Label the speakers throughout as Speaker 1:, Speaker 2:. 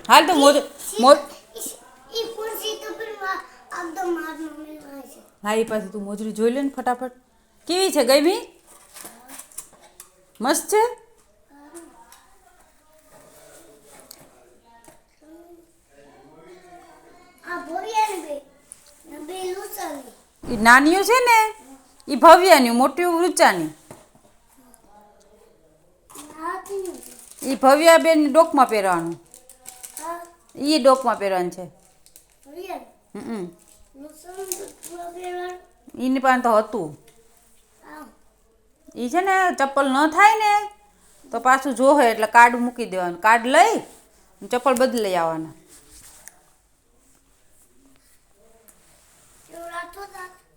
Speaker 1: હાલ તો મોજ મોજ હા એ પાસે તું મોજરી જોઈ લે ને ફટાફટ કેવી છે ગમી મસ્ત છે એ નાનીઓ છે ને એ ભવ્યાની મોટી ઊંચાની એ ભવ્યા બેન ડોકમાં પહેરવાનું એ ડોકમાં પહેરવાનું છે એની પાસે તો હતું એ છે ને ચપ્પલ ન થાય ને તો પાછું જોહે એટલે કાર્ડ મૂકી દેવાનું કાર્ડ લઈ ચપ્પલ બદલી આવવાના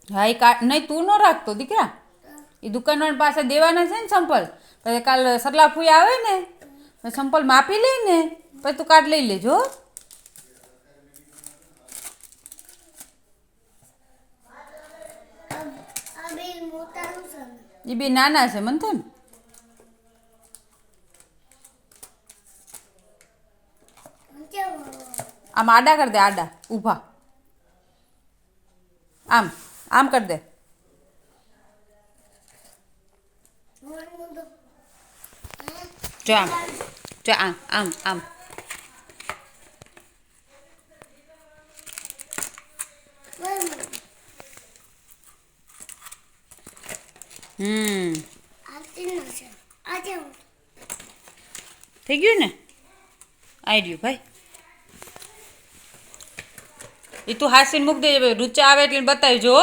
Speaker 1: હા એ કાર્ડ નહીં તું ન રાખતો દીકરા એ દુકાનવાળા પાસે દેવાના છે ને સંપલ પછી કાલ સટલા ફૂઈ આવે ને સંપલ માપી લઈને પછી તું કાર્ડ લઈ લેજો એ બે નાના છે મન થાય ને આમ આડા કરી દે આડા ઊભા આમ આમ કરી દે જો આમ જો આમ આમ આમ થઈ ગયું ને આવી ગયું ભાઈ એ તું હાસીને મૂક દેજે રૂચા આવે એટલે બતાવી જો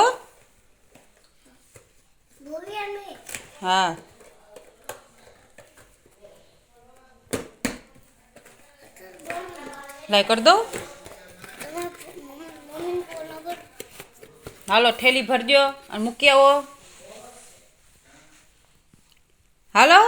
Speaker 1: હા લાઈ કરી દઉં હાલો ઠેલી ભરજો અને મૂકી આવો હાલો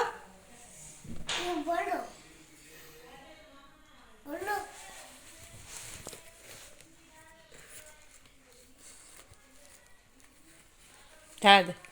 Speaker 1: થાય